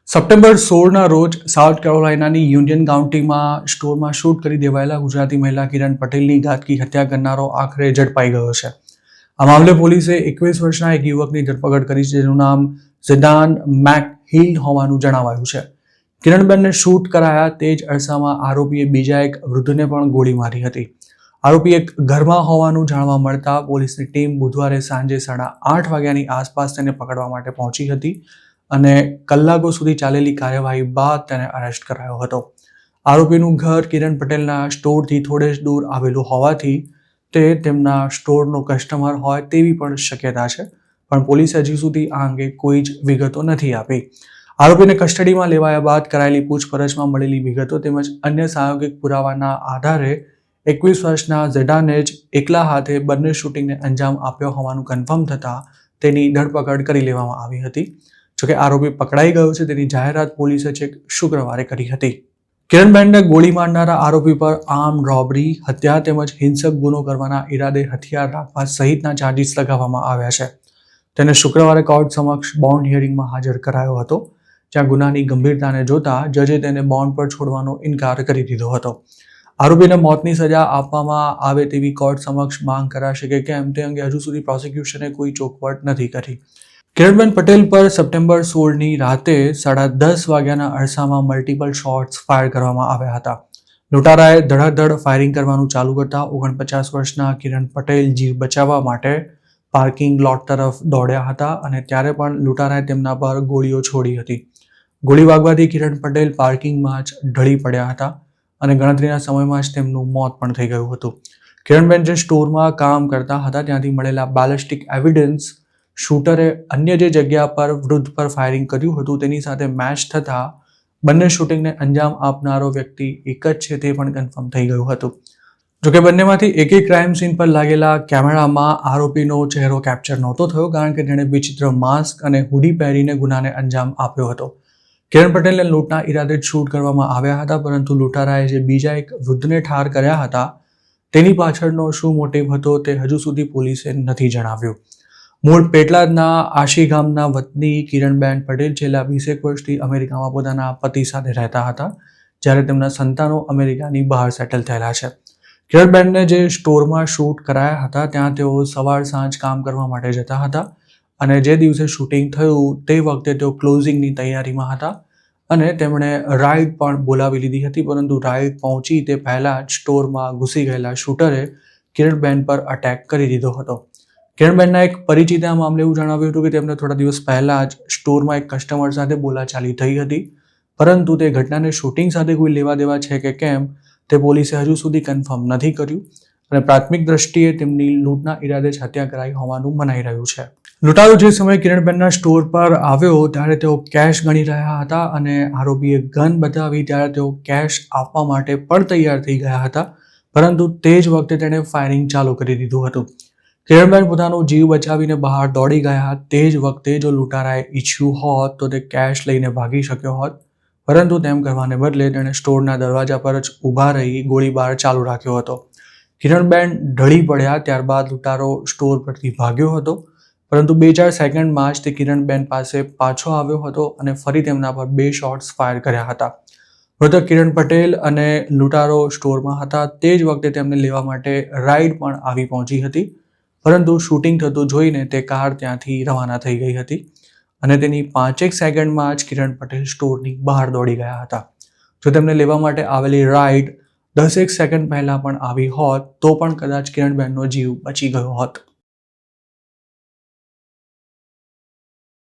September 16ના રોજ south કેરોલાઇનાની union કાઉન્ટીમાં સ્ટોરમાં shoot કરી દેવાયેલા ગુજરાતી મહિલા કિરણ પટેલની ઘાતકી હત્યા કરનારો આખરે ઝડપાઈ ગયો છે. આ મામલે પોલીસે 21 વર્ષના એક યુવકની ધરપકડ કરી છે, જેનું નામ ઝિદાન મેકહિલ હોવાનું જણાવાયું છે. કિરણબેનને શૂટ કરાયા તે જ અરસામાં આરોપીએ બીજા એક વૃદ્ધને પણ ગોળી મારી હતી. આરોપી એક ઘરમાં હોવાનું જાણવા મળતા પોલીસની ટીમ બુધવારે સાંજે 8:30 વાગ્યાની આસપાસ તેને પકડવા માટે પહોંચી હતી અને કલાકો સુધી ચાલેલી કાર્યવાહી બાદ તેને અરેસ્ટ કરાયો હતો. આરોપીનું ઘર કિરણ પટેલના સ્ટોરથી થોડે જ દૂર આવેલું હોવાથી તે તેમના સ્ટોરનો કસ્ટમર હોય તેવી પણ શક્યતા છે, પણ પોલીસે હજી સુધી આ અંગે કોઈ જ વિગતો નથી આપી. આરોપીને કસ્ટડીમાં લેવાયા બાદ કરાયેલી પૂછપરછમાં મળેલી વિગતો તેમજ અન્ય પ્રાયોગિક પુરાવાના આધારે 21 વર્ષના ઝિડાને જ એકલા હાથે બંને શૂટિંગને અંજામ આપ્યો હોવાનું કન્ફર્મ થતાં તેની ધરપકડ કરી લેવામાં આવી હતી. જોકે આરોપી પકડાઈ ગયો છે તેની જાહેરાત પોલીસે છેક શુક્રવારે કરી હતી. કિરણબેનને ગોળી મારનારા આરોપી પર આર્મ રોબરી, હત્યા તેમજ હિંસક ગુનો કરવાના ઈરાદે હથિયાર રાખવા સહિતના ચાર્જીસ લગાવવામાં આવ્યા છે. તેને શુક્રવારે કોર્ટ સમક્ષ બોન્ડ હિયરિંગમાં હાજર કરાયો હતો, જ્યાં ગુનાની ગંભીરતાને જોતા જજે તેને બોન્ડ પર છોડવાનો ઇનકાર કરી દીધો હતો. આરોપીને મોતની સજા આપવામાં આવે તેવી કોર્ટ સમક્ષ માંગ કરાશે કે કેમ તે અંગે હજુ સુધી પ્રોસિક્યુશને કોઈ ચોખવટ નથી કરી. કિરણબેન પટેલ પર સપ્ટેમ્બર 16ની રાતે 10:30 વાગ્યાના અરસામાં મલ્ટિપલ શોટ્સ ફાયર કરવામાં આવ્યા હતા. લૂંટારાએ ધડાધડ ફાયરિંગ કરવાનું ચાલુ કરતા 49 વર્ષના કિરણ પટેલ જીવ બચાવવા માટે પાર્કિંગ લોટ તરફ દોડ્યા હતા અને ત્યારે પણ લૂંટારાએ તેમના પર ગોળીઓ છોડી હતી. ગોળી વાગવાથી કિરણ પટેલ પાર્કિંગમાં જ ઢળી પડ્યા હતા અને ગણતરીના સમયમાં જ તેમનું મોત પણ થઈ ગયું હતું. કિરણબેન જે સ્ટોરમાં કામ કરતા હતા ત્યાંથી મળેલા બેલિસ્ટિક એવિડન્સ શૂટરે અન્ય જે જગ્યા પર વૃદ્ધ પર ફાયરિંગ કર્યું હતું તેની સાથે મેચ થતા બંને શૂટિંગને અંજામ આપનારો વ્યક્તિ એક જ છે તે પણ કન્ફર્મ થઈ ગયું હતું. જોકે બંનેમાંથી એક ક્રાઇમ સીન પર લાગેલા કેમેરામાં આરોપીનો ચહેરો કેપ્ચર નહોતો થયો, કારણ કે તેણે વિચિત્ર માસ્ક અને હુડી પહેરીને ગુનાને અંજામ આપ્યો હતો. કિરણ પટેલને લૂંટના ઈરાદે જ શૂટ કરવામાં આવ્યા હતા, પરંતુ લૂંટારાએ જે બીજા એક વૃદ્ધને ઠાર કર્યા હતા તેની પાછળનો શું મોટિવ હતો તે હજુ સુધી પોલીસે નથી જણાવ્યું. મૂળ પેટલાદના આશી ગામના વતની કિરણબેન પટેલ છેલ્લા 20 વર્ષથી અમેરિકામાં પોતાના પતિ સાથે રહેતા હતા, જ્યારે તેમના સંતાનો અમેરિકાની બહાર સેટલ થયેલા છે. કિરણબેનને જે સ્ટોરમાં શૂટ કરાયા હતા ત્યાં તેઓ સવાર સાંજ કામ કરવા માટે જતા હતા અને જે દિવસે શૂટિંગ થયું તે વખતે તેઓ ક્લોઝિંગની તૈયારીમાં હતા અને તેમણે રાઇડ પણ બોલાવી લીધી હતી, પરંતુ રાઇડ પહોંચી તે પહેલાં જ સ્ટોરમાં ઘૂસી ગયેલા શૂટરે કિરણબેન પર અટેક કરી દીધો હતો. કિરણબેનના એક પરિચિતે આ મામલે એવું જણાવ્યું હતું કે તેમને થોડા દિવસ પહેલાં જ સ્ટોરમાં એક કસ્ટમર સાથે બોલાચાલી થઈ હતી, પરંતુ તે ઘટનાને શૂટિંગ સાથે કોઈ લેવા દેવા છે કે કેમ તે પોલીસે હજુ સુધી કન્ફર્મ નથી કર્યું અને પ્રાથમિક દ્રષ્ટિએ તેમની લૂંટના ઈરાદે જ હત્યા કરાઈ હોવાનું મનાઈ રહ્યું છે. લૂંટારો જે સમયે કિરણબેનના સ્ટોર પર આવ્યો ત્યારે તેઓ કેશ ગણી રહ્યા હતા અને આરોપીએ ગન બતાવી ત્યારે તેઓ કેશ આપવા માટે પણ તૈયાર થઈ ગયા હતા, પરંતુ તે જ વખતે તેણે ફાયરિંગ ચાલુ કરી દીધું હતું. કિરણબેન પોતાનો જીવ બચાવીને બહાર દોડી ગયા. તે જ વખતે જો લૂંટારાએ ઈચ્છ્યું હોત તો તે કેશ લઈને ભાગી શક્યો હોત, પરંતુ તેમ કરવાને બદલે તેણે સ્ટોરના દરવાજા પર જ ઊભા રહી ગોળીબાર ચાલુ રાખ્યો હતો. કિરણબેન ઢળી પડ્યા ત્યારબાદ લૂંટારો સ્ટોર પરથી ભાગ્યો હતો, પરંતુ 2-4 સેકન્ડમાં જ તે કિરણબેન પાસે પાછો આવ્યો હતો અને ફરી તેમના પર 2 શોટ્સ ફાયર કર્યા હતા. મૃતક કિરણ પટેલ અને લૂંટારો સ્ટોરમાં હતા. તે જ વખતે તેમને લેવા માટે રાઇડ પણ આવી પહોંચી હતી, પરંતુ શૂટિંગ થતું જોઈને તે કાર ત્યાંથી રવાના થઈ ગઈ હતી અને તેની 5 સેકન્ડમાં જ કિરણ પટેલ સ્ટોરની બહાર દોડી ગયા હતા. જો તેમને લેવા માટે આવેલી રાઇડ 10 સેકન્ડ પહેલાં પણ આવી હોત તો પણ કદાચ કિરણબેનનો જીવ બચી ગયો હોત.